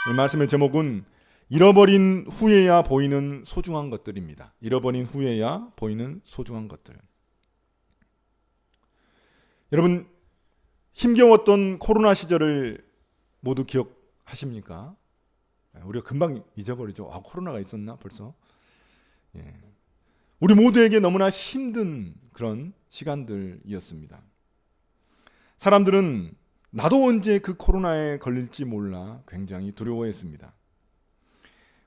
오늘 말씀의 제목은 잃어버린 후에야 보이는 소중한 것들입니다. 잃어버린 후에야 보이는 소중한 것들. 여러분, 힘겨웠던 코로나 시절을 모두 기억하십니까? 우리가 금방 잊어버리죠. 코로나가 있었나 벌써? 예. 우리 모두에게 너무나 힘든 그런 시간들이었습니다. 사람들은 나도 언제 그 코로나에 걸릴지 몰라 굉장히 두려워했습니다.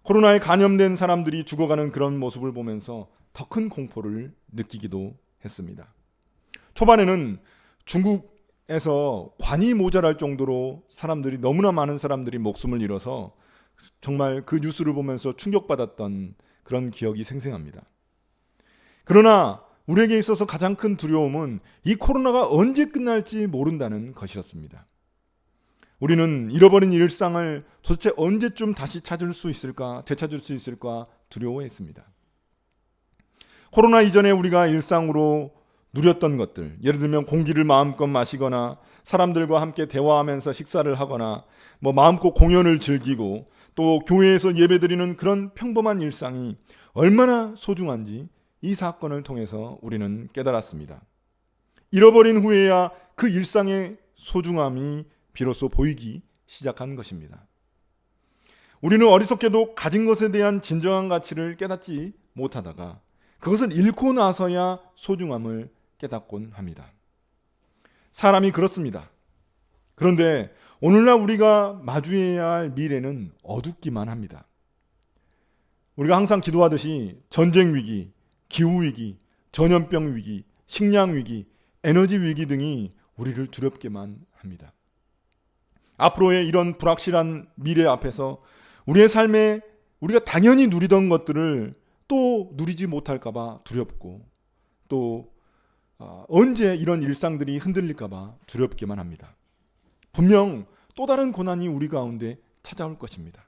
코로나에 감염된 사람들이 죽어가는 그런 모습을 보면서 더 큰 공포를 느끼기도 했습니다. 초반에는 중국에서 관이 모자랄 정도로 사람들이, 너무나 많은 사람들이 목숨을 잃어서 정말 그 뉴스를 보면서 충격받았던 그런 기억이 생생합니다. 그러나 우리에게 있어서 가장 큰 두려움은 이 코로나가 언제 끝날지 모른다는 것이었습니다. 우리는 잃어버린 일상을 도대체 언제쯤 다시 찾을 수 있을까, 되찾을 수 있을까 두려워했습니다. 코로나 이전에 우리가 일상으로 누렸던 것들, 예를 들면 공기를 마음껏 마시거나 사람들과 함께 대화하면서 식사를 하거나 마음껏 공연을 즐기고 또 교회에서 예배드리는 그런 평범한 일상이 얼마나 소중한지 이 사건을 통해서 우리는 깨달았습니다. 잃어버린 후에야 그 일상의 소중함이 비로소 보이기 시작한 것입니다. 우리는 어리석게도 가진 것에 대한 진정한 가치를 깨닫지 못하다가 그것을 잃고 나서야 소중함을 깨닫곤 합니다. 사람이 그렇습니다. 그런데 오늘날 우리가 마주해야 할 미래는 어둡기만 합니다. 우리가 항상 기도하듯이 전쟁 위기, 기후위기, 전염병 위기, 식량 위기, 에너지 위기 등이 우리를 두렵게만 합니다. 앞으로의 이런 불확실한 미래 앞에서 우리의 삶에 우리가 당연히 누리던 것들을 또 누리지 못할까봐 두렵고 또 언제 이런 일상들이 흔들릴까봐 두렵기만 합니다. 분명 또 다른 고난이 우리 가운데 찾아올 것입니다.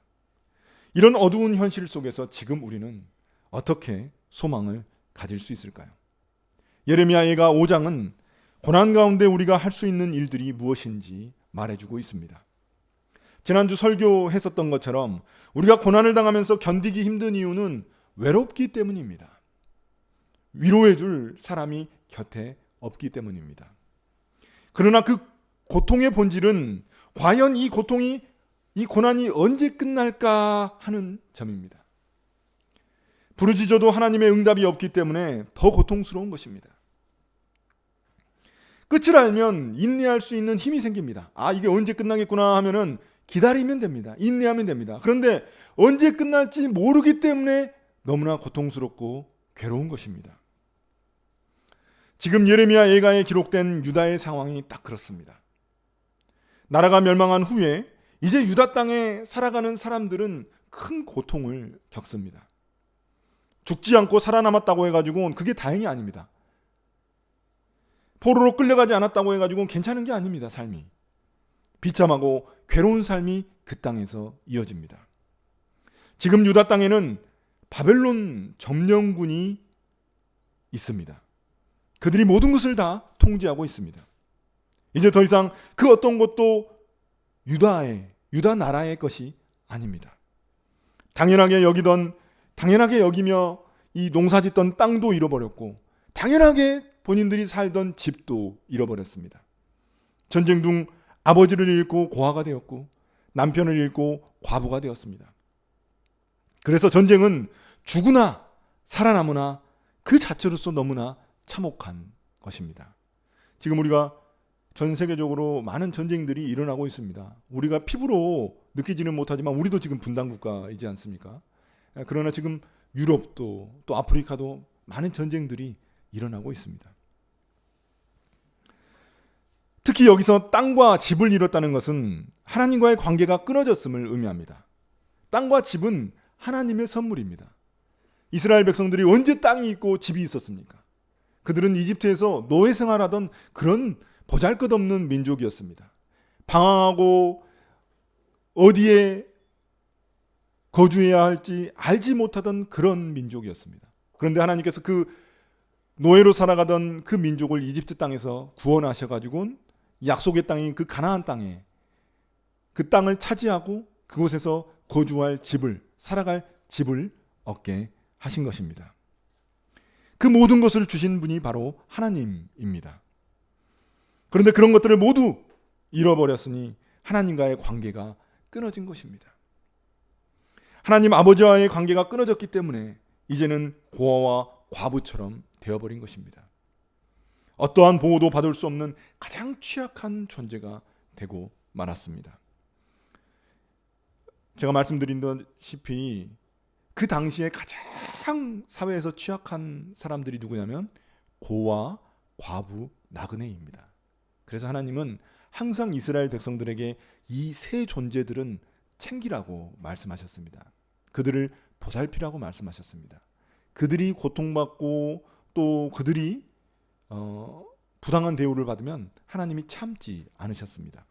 이런 어두운 현실 속에서 지금 우리는 어떻게 소망을 가질 수 있을까요? 예레미야가 5장은 고난 가운데 우리가 할 수 있는 일들이 무엇인지 말해주고 있습니다. 지난주 설교했었던 것처럼 우리가 고난을 당하면서 견디기 힘든 이유는 외롭기 때문입니다. 위로해줄 사람이 곁에 없기 때문입니다. 그러나 그 고통의 본질은 과연 이 고난이 언제 끝날까 하는 점입니다. 부르짖어도 하나님의 응답이 없기 때문에 더 고통스러운 것입니다. 끝을 알면 인내할 수 있는 힘이 생깁니다. 이게 언제 끝나겠구나 하면은 기다리면 됩니다. 인내하면 됩니다. 그런데 언제 끝날지 모르기 때문에 너무나 고통스럽고 괴로운 것입니다. 지금 예레미야 예가에 기록된 유다의 상황이 딱 그렇습니다. 나라가 멸망한 후에 이제 유다 땅에 살아가는 사람들은 큰 고통을 겪습니다. 죽지 않고 살아남았다고 해가지고 그게 다행이 아닙니다. 포로로 끌려가지 않았다고 해가지고 괜찮은 게 아닙니다. 삶이 비참하고 괴로운 삶이 그 땅에서 이어집니다. 지금 유다 땅에는 바벨론 점령군이 있습니다. 그들이 모든 것을 다 통제하고 있습니다. 이제 더 이상 그 어떤 것도 유다 나라의 것이 아닙니다. 당연하게 여기며 이 농사짓던 땅도 잃어버렸고 당연하게 본인들이 살던 집도 잃어버렸습니다. 전쟁 중 아버지를 잃고 고아가 되었고 남편을 잃고 과부가 되었습니다. 그래서 전쟁은 죽으나 살아남으나 그 자체로서 너무나 참혹한 것입니다. 지금 우리가 전 세계적으로 많은 전쟁들이 일어나고 있습니다. 우리가 피부로 느끼지는 못하지만 우리도 지금 분단 국가이지 않습니까? 그러나 지금 유럽도 또 아프리카도 많은 전쟁들이 일어나고 있습니다. 특히 여기서 땅과 집을 잃었다는 것은 하나님과의 관계가 끊어졌음을 의미합니다. 땅과 집은 하나님의 선물입니다. 이스라엘 백성들이 언제 땅이 있고 집이 있었습니까? 그들은 이집트에서 노예 생활하던 그런 보잘것없는 민족이었습니다. 방황하고 어디에 거주해야 할지 알지 못하던 그런 민족이었습니다. 그런데 하나님께서 그 노예로 살아가던 그 민족을 이집트 땅에서 구원하셔가지고 약속의 땅인 그 가나안 땅에 그 땅을 차지하고 그곳에서 거주할 집을, 살아갈 집을 얻게 하신 것입니다. 그 모든 것을 주신 분이 바로 하나님입니다. 그런데 그런 것들을 모두 잃어버렸으니 하나님과의 관계가 끊어진 것입니다. 하나님 아버지와의 관계가 끊어졌기 때문에 이제는 고아와 과부처럼 되어버린 것입니다. 어떠한 보호도 받을 수 없는 가장 취약한 존재가 되고 말았습니다. 제가 말씀드린다시피 그 당시에 가장 사회에서 취약한 사람들이 누구냐면 고아, 과부, 나그네입니다. 그래서 하나님은 항상 이스라엘 백성들에게 이 세 존재들은 챙기라고 말씀하셨습니다. 그들을 보살피라고 말씀하셨습니다. 그들이 고통받고 또 그들이 부당한 대우를 받으면 하나님이 참지 않으셨습니다.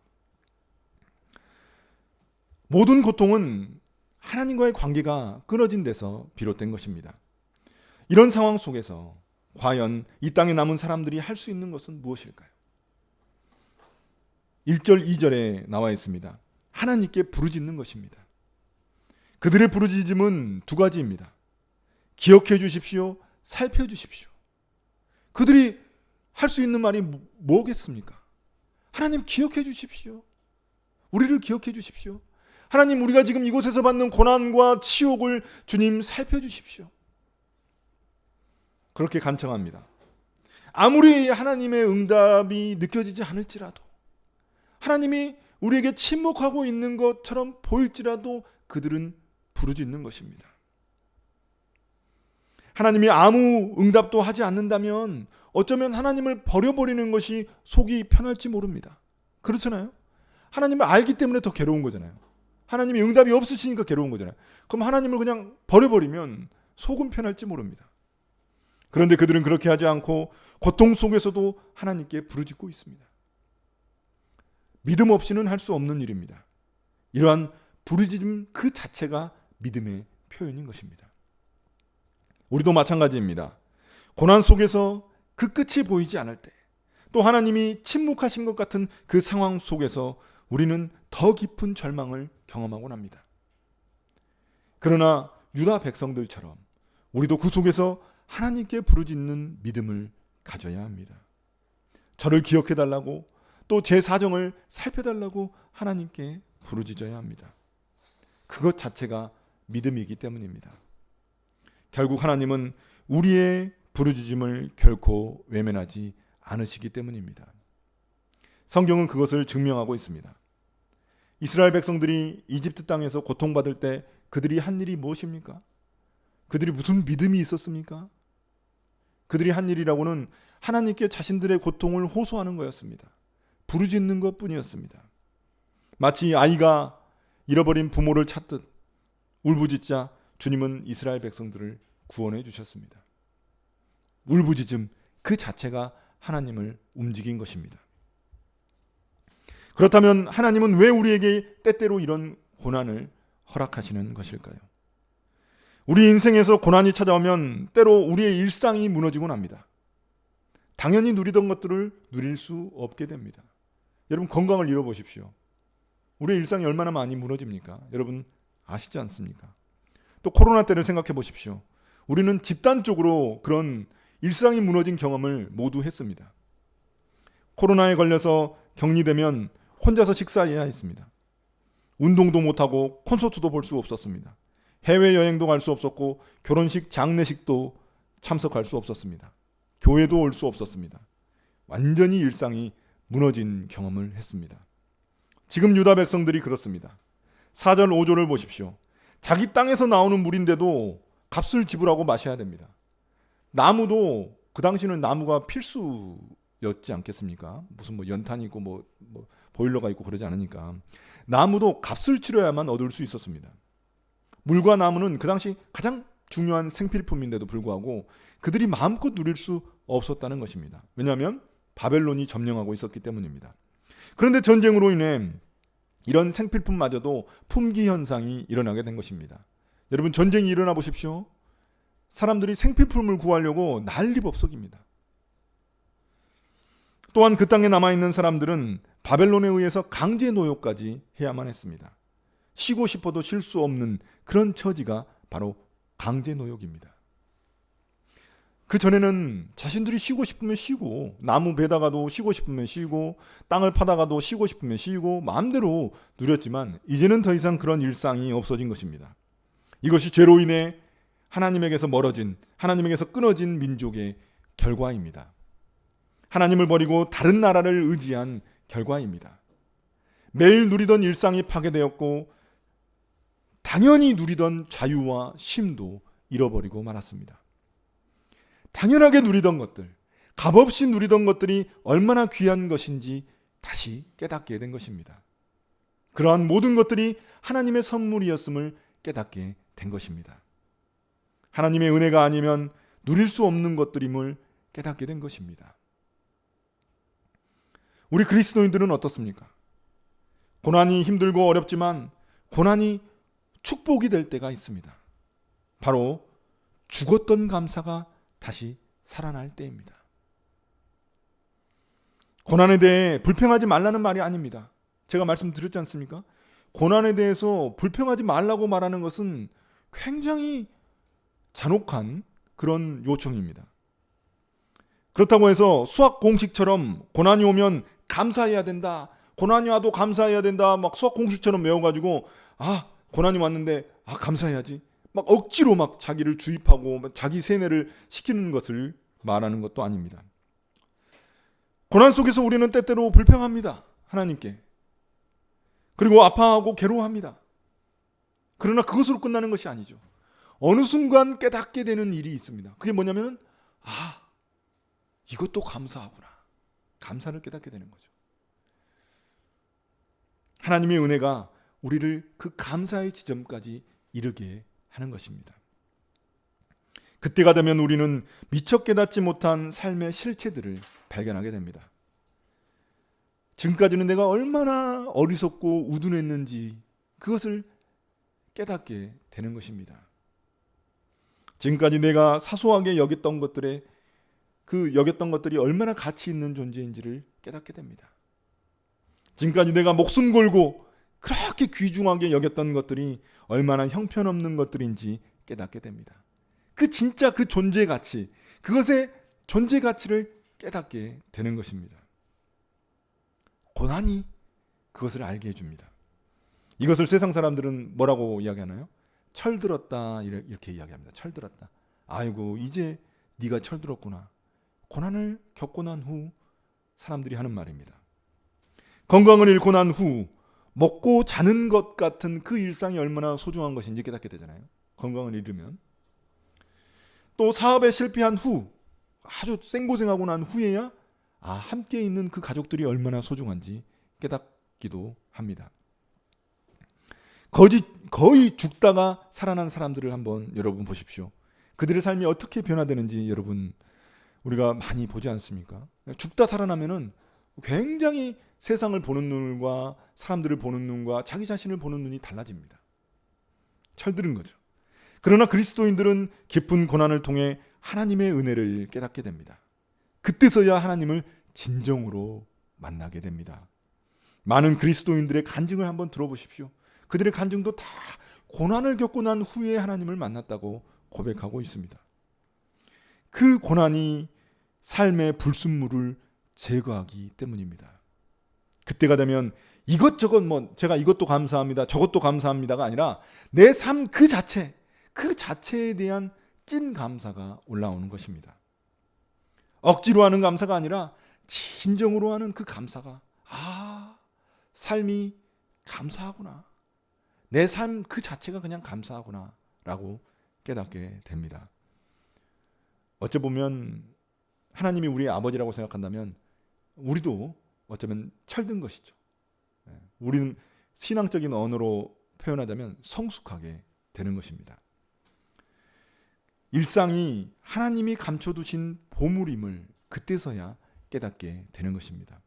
모든 고통은 하나님과의 관계가 끊어진 데서 비롯된 것입니다. 이런 상황 속에서 과연 이 땅에 남은 사람들이 할 수 있는 것은 무엇일까요? 1절, 2절에 나와 있습니다. 하나님께 부르짖는 것입니다. 그들의 부르짖음은 두 가지입니다. 기억해 주십시오. 살펴주십시오. 그들이 할 수 있는 말이 뭐겠습니까? 하나님 기억해 주십시오. 우리를 기억해 주십시오. 하나님, 우리가 지금 이곳에서 받는 고난과 치욕을 주님 살펴주십시오. 그렇게 간청합니다. 아무리 하나님의 응답이 느껴지지 않을지라도, 하나님이 우리에게 침묵하고 있는 것처럼 보일지라도 그들은 부르짖는 것입니다. 하나님이 아무 응답도 하지 않는다면 어쩌면 하나님을 버려버리는 것이 속이 편할지 모릅니다. 그렇잖아요? 하나님을 알기 때문에 더 괴로운 거잖아요. 하나님이 응답이 없으시니까 괴로운 거잖아요. 그럼 하나님을 그냥 버려버리면 속은 편할지 모릅니다. 그런데 그들은 그렇게 하지 않고 고통 속에서도 하나님께 부르짖고 있습니다. 믿음 없이는 할 수 없는 일입니다. 이러한 부르짖음 그 자체가 믿음의 표현인 것입니다. 우리도 마찬가지입니다. 고난 속에서 그 끝이 보이지 않을 때, 또 하나님이 침묵하신 것 같은 그 상황 속에서 우리는 더 깊은 절망을 경험하곤 합니다. 그러나 유다 백성들처럼 우리도 그 속에서 하나님께 부르짖는 믿음을 가져야 합니다. 저를 기억해달라고, 또 제 사정을 살펴달라고 하나님께 부르짖어야 합니다. 그것 자체가 믿음이기 때문입니다. 결국 하나님은 우리의 부르짖음을 결코 외면하지 않으시기 때문입니다. 성경은 그것을 증명하고 있습니다. 이스라엘 백성들이 이집트 땅에서 고통받을 때 그들이 한 일이 무엇입니까? 그들이 무슨 믿음이 있었습니까? 그들이 한 일이라고는 하나님께 자신들의 고통을 호소하는 거였습니다. 부르짖는 것뿐이었습니다. 마치 아이가 잃어버린 부모를 찾듯 울부짖자 주님은 이스라엘 백성들을 구원해 주셨습니다. 울부짖음 그 자체가 하나님을 움직인 것입니다. 그렇다면 하나님은 왜 우리에게 때때로 이런 고난을 허락하시는 것일까요? 우리 인생에서 고난이 찾아오면 때로 우리의 일상이 무너지곤 합니다. 당연히 누리던 것들을 누릴 수 없게 됩니다. 여러분, 건강을 잃어보십시오. 우리의 일상이 얼마나 많이 무너집니까? 여러분 아시지 않습니까? 또 코로나 때를 생각해 보십시오. 우리는 집단적으로 그런 일상이 무너진 경험을 모두 했습니다. 코로나에 걸려서 격리되면 혼자서 식사해야 했습니다. 운동도 못하고 콘서트도 볼 수 없었습니다. 해외여행도 갈 수 없었고 결혼식, 장례식도 참석할 수 없었습니다. 교회도 올 수 없었습니다. 완전히 일상이 무너진 경험을 했습니다. 지금 유다 백성들이 그렇습니다. 4절 5절을 보십시오. 자기 땅에서 나오는 물인데도 값을 지불하고 마셔야 됩니다. 나무도 그 당시는 나무가 필수였지 않겠습니까? 무슨 뭐 연탄이 있고 뭐 보일러가 있고 그러지 않으니까 나무도 값을 치러야만 얻을 수 있었습니다. 물과 나무는 그 당시 가장 중요한 생필품인데도 불구하고 그들이 마음껏 누릴 수 없었다는 것입니다. 왜냐하면 바벨론이 점령하고 있었기 때문입니다. 그런데 전쟁으로 인해 이런 생필품마저도 품귀 현상이 일어나게 된 것입니다. 여러분, 전쟁이 일어나 보십시오. 사람들이 생필품을 구하려고 난리법석입니다. 또한 그 땅에 남아있는 사람들은 바벨론에 의해서 강제 노역까지 해야만 했습니다. 쉬고 싶어도 쉴 수 없는 그런 처지가 바로 강제노역입니다. 그 전에는 자신들이 쉬고 싶으면 쉬고, 나무 베다가도 쉬고 싶으면 쉬고, 땅을 파다가도 쉬고 싶으면 쉬고, 마음대로 누렸지만 이제는 더 이상 그런 일상이 없어진 것입니다. 이것이 죄로 인해 하나님에게서 멀어진, 하나님에게서 끊어진 민족의 결과입니다. 하나님을 버리고 다른 나라를 의지한 결과입니다. 매일 누리던 일상이 파괴되었고 당연히 누리던 자유와 쉼도 잃어버리고 말았습니다. 당연하게 누리던 것들, 값없이 누리던 것들이 얼마나 귀한 것인지 다시 깨닫게 된 것입니다. 그러한 모든 것들이 하나님의 선물이었음을 깨닫게 된 것입니다. 하나님의 은혜가 아니면 누릴 수 없는 것들임을 깨닫게 된 것입니다. 우리 그리스도인들은 어떻습니까? 고난이 힘들고 어렵지만 고난이 축복이 될 때가 있습니다. 바로 죽었던 감사가 다시 살아날 때입니다. 고난에 대해 불평하지 말라는 말이 아닙니다. 제가 말씀드렸지 않습니까? 고난에 대해서 불평하지 말라고 말하는 것은 굉장히 잔혹한 그런 요청입니다. 그렇다고 해서 수학 공식처럼 고난이 오면 감사해야 된다, 고난이 와도 감사해야 된다, 막 수학 공식처럼 외워가지고 고난이 왔는데 감사해야지, 막 억지로 막 자기를 주입하고 자기 세뇌를 시키는 것을 말하는 것도 아닙니다. 고난 속에서 우리는 때때로 불평합니다. 하나님께. 그리고 아파하고 괴로워합니다. 그러나 그것으로 끝나는 것이 아니죠. 어느 순간 깨닫게 되는 일이 있습니다. 그게 뭐냐면은 이것도 감사하구나. 감사를 깨닫게 되는 거죠. 하나님의 은혜가 우리를 그 감사의 지점까지 이르게 하는 것입니다. 그때가 되면 우리는 미처 깨닫지 못한 삶의 실체들을 발견하게 됩니다. 지금까지는 내가 얼마나 어리석고 우둔했는지 그것을 깨닫게 되는 것입니다. 지금까지 내가 사소하게 여겼던 것들이 얼마나 가치 있는 존재인지를 깨닫게 됩니다. 지금까지 내가 목숨 걸고 그렇게 귀중하게 여겼던 것들이 얼마나 형편없는 것들인지 깨닫게 됩니다. 진짜 그 존재 가치, 그것의 존재 가치를 깨닫게 되는 것입니다. 고난이 그것을 알게 해줍니다. 이것을 세상 사람들은 뭐라고 이야기하나요? 철들었다, 이렇게 이야기합니다. 철들었다. 아이고, 이제 네가 철들었구나. 고난을 겪고 난 후 사람들이 하는 말입니다. 건강을 잃고 난 후 먹고 자는 것 같은 그 일상이 얼마나 소중한 것인지 깨닫게 되잖아요. 건강을 잃으면. 또 사업에 실패한 후, 아주 생고생하고 난 후에야 함께 있는 그 가족들이 얼마나 소중한지 깨닫기도 합니다. 거의 죽다가 살아난 사람들을 한번 여러분 보십시오. 그들의 삶이 어떻게 변화되는지 여러분 우리가 많이 보지 않습니까? 죽다 살아나면은 굉장히 세상을 보는 눈과 사람들을 보는 눈과 자기 자신을 보는 눈이 달라집니다. 철드는 거죠. 그러나 그리스도인들은 깊은 고난을 통해 하나님의 은혜를 깨닫게 됩니다. 그때서야 하나님을 진정으로 만나게 됩니다. 많은 그리스도인들의 간증을 한번 들어보십시오. 그들의 간증도 다 고난을 겪고 난 후에 하나님을 만났다고 고백하고 있습니다. 그 고난이 삶의 불순물을 제거하기 때문입니다. 그때가 되면 이것저것 제가 이것도 감사합니다, 저것도 감사합니다가 아니라 내 삶 그 자체에 대한 찐 감사가 올라오는 것입니다. 억지로 하는 감사가 아니라 진정으로 하는 그 감사가 삶이 감사하구나. 내 삶 그 자체가 그냥 감사하구나 라고 깨닫게 됩니다. 어찌 보면 하나님이 우리의 아버지라고 생각한다면 우리도 어쩌면 철든 것이죠. 우리는 신앙적인 언어로 표현하자면 성숙하게 되는 것입니다. 일상이 하나님이 감춰두신 보물임을 그때서야 깨닫게 되는 것입니다.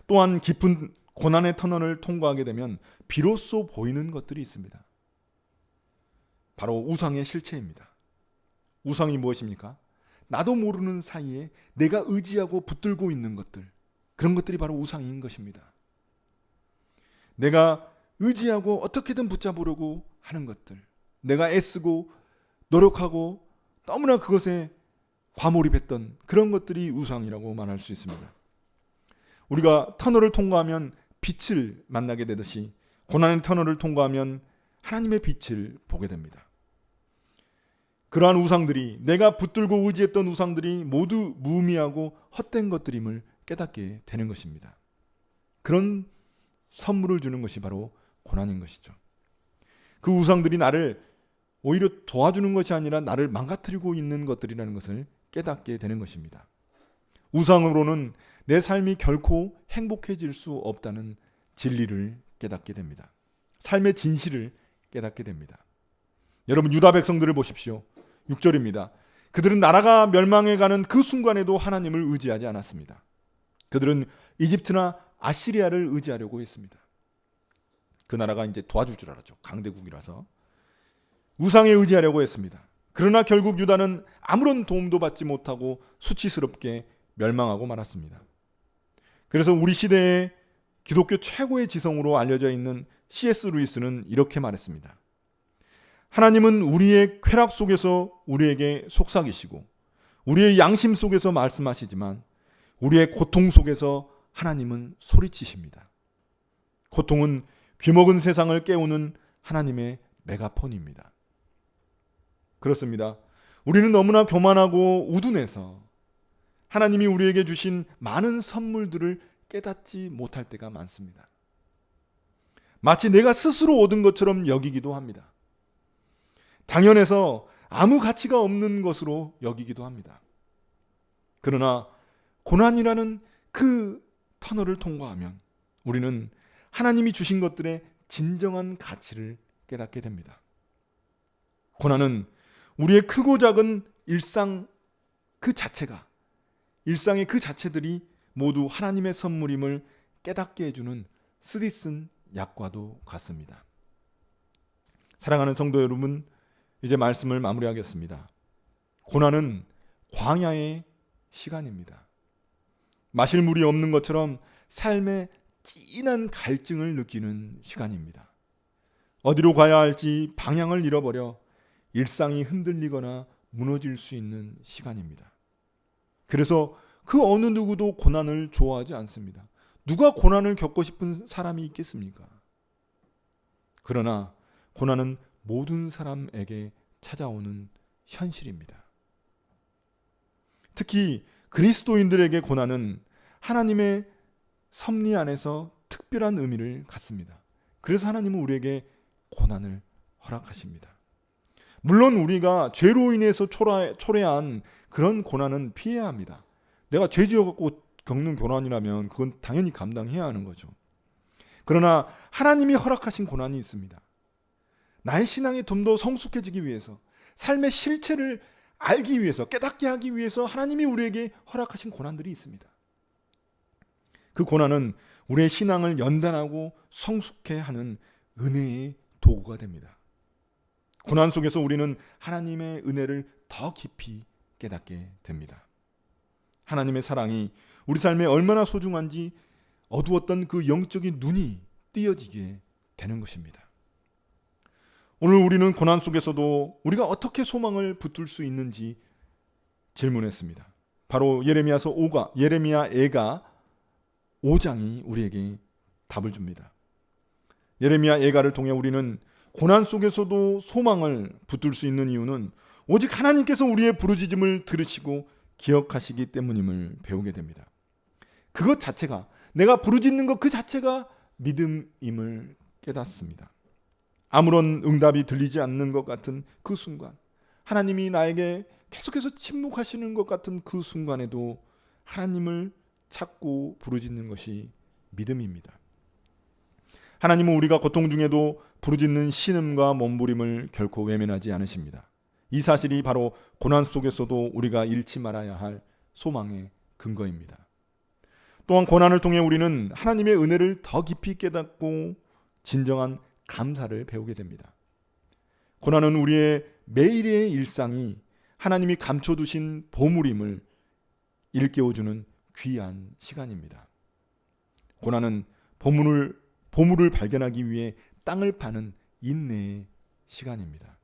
또한 깊은 고난의 터널을 통과하게 되면 비로소 보이는 것들이 있습니다. 바로 우상의 실체입니다. 우상이 무엇입니까? 나도 모르는 사이에 내가 의지하고 붙들고 있는 것들, 그런 것들이 바로 우상인 것입니다. 내가 의지하고 어떻게든 붙잡으려고 하는 것들, 내가 애쓰고 노력하고 너무나 그것에 과몰입했던 그런 것들이 우상이라고 말할 수 있습니다. 우리가 터널을 통과하면 빛을 만나게 되듯이 고난의 터널을 통과하면 하나님의 빛을 보게 됩니다. 그러한 우상들이, 내가 붙들고 의지했던 우상들이 모두 무의미하고 헛된 것들임을 깨닫게 되는 것입니다. 그런 선물을 주는 것이 바로 고난인 것이죠. 그 우상들이 나를 오히려 도와주는 것이 아니라 나를 망가뜨리고 있는 것들이라는 것을 깨닫게 되는 것입니다. 우상으로는 내 삶이 결코 행복해질 수 없다는 진리를 깨닫게 됩니다. 삶의 진실을 깨닫게 됩니다. 여러분, 유다 백성들을 보십시오. 6절입니다. 그들은 나라가 멸망해가는 그 순간에도 하나님을 의지하지 않았습니다. 그들은 이집트나 아시리아를 의지하려고 했습니다. 그 나라가 이제 도와줄 줄 알았죠. 강대국이라서. 우상에 의지하려고 했습니다. 그러나 결국 유다는 아무런 도움도 받지 못하고 수치스럽게 멸망하고 말았습니다. 그래서 우리 시대의 기독교 최고의 지성으로 알려져 있는 C.S. 루이스는 이렇게 말했습니다. 하나님은 우리의 쾌락 속에서 우리에게 속삭이시고 우리의 양심 속에서 말씀하시지만 우리의 고통 속에서 하나님은 소리치십니다. 고통은 귀먹은 세상을 깨우는 하나님의 메가폰입니다. 그렇습니다. 우리는 너무나 교만하고 우둔해서 하나님이 우리에게 주신 많은 선물들을 깨닫지 못할 때가 많습니다. 마치 내가 스스로 얻은 것처럼 여기기도 합니다. 당연해서 아무 가치가 없는 것으로 여기기도 합니다. 그러나 고난이라는 그 터널을 통과하면 우리는 하나님이 주신 것들의 진정한 가치를 깨닫게 됩니다. 고난은 우리의 크고 작은 일상 그 자체가, 일상의 그 자체들이 모두 하나님의 선물임을 깨닫게 해주는 쓰디쓴 약과도 같습니다. 사랑하는 성도 여러분, 이제 말씀을 마무리하겠습니다. 고난은 광야의 시간입니다. 마실 물이 없는 것처럼 삶의 진한 갈증을 느끼는 시간입니다. 어디로 가야 할지 방향을 잃어버려 일상이 흔들리거나 무너질 수 있는 시간입니다. 그래서 그 어느 누구도 고난을 좋아하지 않습니다. 누가 고난을 겪고 싶은 사람이 있겠습니까? 그러나 고난은 모든 사람에게 찾아오는 현실입니다. 특히 그리스도인들에게 고난은 하나님의 섭리 안에서 특별한 의미를 갖습니다. 그래서 하나님은 우리에게 고난을 허락하십니다. 물론 우리가 죄로 인해서 초래한 그런 고난은 피해야 합니다. 내가 죄 지어갖고 겪는 고난이라면 그건 당연히 감당해야 하는 거죠. 그러나 하나님이 허락하신 고난이 있습니다. 나의 신앙이 좀 더 성숙해지기 위해서, 삶의 실체를 알기 위해서, 깨닫게 하기 위해서 하나님이 우리에게 허락하신 고난들이 있습니다. 그 고난은 우리의 신앙을 연단하고 성숙해 하는 은혜의 도구가 됩니다. 고난 속에서 우리는 하나님의 은혜를 더 깊이 깨닫게 됩니다. 하나님의 사랑이 우리 삶에 얼마나 소중한지 어두웠던 그 영적인 눈이 띄어지게 되는 것입니다. 오늘 우리는 고난 속에서도 우리가 어떻게 소망을 붙들 수 있는지 질문했습니다. 바로 예레미야애가 5장이 우리에게 답을 줍니다. 예레미야애가를 통해 우리는 고난 속에서도 소망을 붙들 수 있는 이유는 오직 하나님께서 우리의 부르짖음을 들으시고 기억하시기 때문임을 배우게 됩니다. 그것 자체가, 내가 부르짖는 것 그 자체가 믿음임을 깨닫습니다. 아무런 응답이 들리지 않는 것 같은 그 순간, 하나님이 나에게 계속해서 침묵하시는 것 같은 그 순간에도 하나님을 찾고 부르짖는 것이 믿음입니다. 하나님은 우리가 고통 중에도 부르짖는 신음과 몸부림을 결코 외면하지 않으십니다. 이 사실이 바로 고난 속에서도 우리가 잃지 말아야 할 소망의 근거입니다. 또한 고난을 통해 우리는 하나님의 은혜를 더 깊이 깨닫고 진정한 감사를 배우게 됩니다. 고난은 우리의 매일의 일상이 하나님이 감춰두신 보물임을 일깨워주는 귀한 시간입니다. 고난은 보물을 발견하기 위해 땅을 파는 인내의 시간입니다.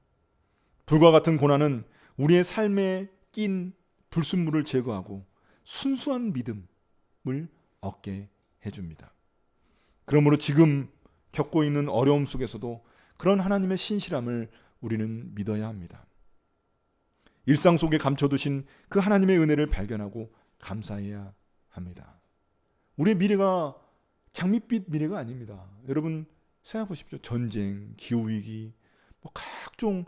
불과 같은 고난은 우리의 삶에 낀 불순물을 제거하고 순수한 믿음을 얻게 해줍니다. 그러므로 지금 겪고 있는 어려움 속에서도 그런 하나님의 신실함을 우리는 믿어야 합니다. 일상 속에 감춰두신 그 하나님의 은혜를 발견하고 감사해야 합니다. 우리의 미래가 장밋빛 미래가 아닙니다. 여러분 생각해 보십시오. 전쟁, 기후위기, 각종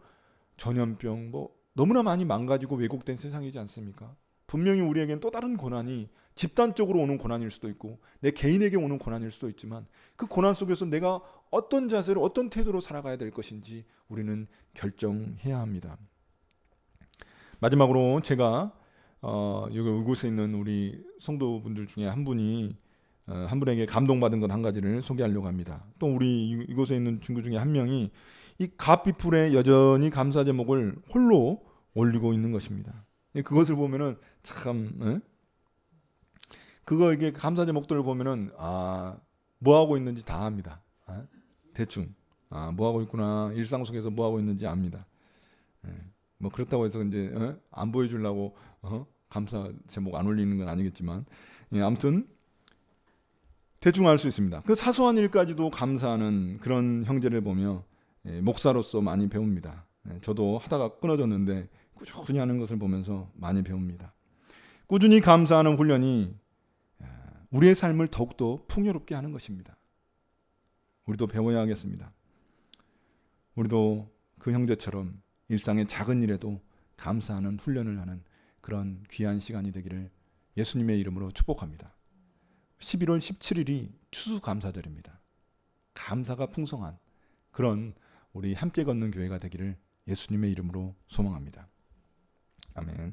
전염병, 너무나 많이 망가지고 왜곡된 세상이지 않습니까? 분명히 우리에겐 또 다른 고난이 집단적으로 오는 고난일 수도 있고 내 개인에게 오는 고난일 수도 있지만 그 고난 속에서 내가 어떤 자세로 어떤 태도로 살아가야 될 것인지 우리는 결정해야 합니다. 마지막으로 제가 여기 이곳에 있는 우리 성도분들 중에 한 분에게 감동받은 것 한 가지를 소개하려고 합니다. 또 우리 이곳에 있는 친구 중에 한 명이 이 갓비풀에 여전히 감사 제목을 홀로 올리고 있는 것입니다. 그것을 보면은 참, 이게 감사 제목들을 보면은 뭐 하고 있는지 다 압니다. 대충 뭐 하고 있구나, 일상 속에서 뭐 하고 있는지 압니다. 그렇다고 해서 이제 안 보여주려고 감사 제목 안 올리는 건 아니겠지만, 아무튼 대충 알 수 있습니다. 그 사소한 일까지도 감사하는 그런 형제를 보며 목사로서 많이 배웁니다. 저도 하다가 끊어졌는데 꾸준히 하는 것을 보면서 많이 배웁니다. 꾸준히 감사하는 훈련이 우리의 삶을 더욱더 풍요롭게 하는 것입니다. 우리도 배워야 하겠습니다. 우리도 그 형제처럼 일상의 작은 일에도 감사하는 훈련을 하는 그런 귀한 시간이 되기를 예수님의 이름으로 축복합니다. 11월 17일이 추수감사절입니다. 감사가 풍성한 그런 우리 함께 걷는 교회가 되기를 예수님의 이름으로 소망합니다. 아멘.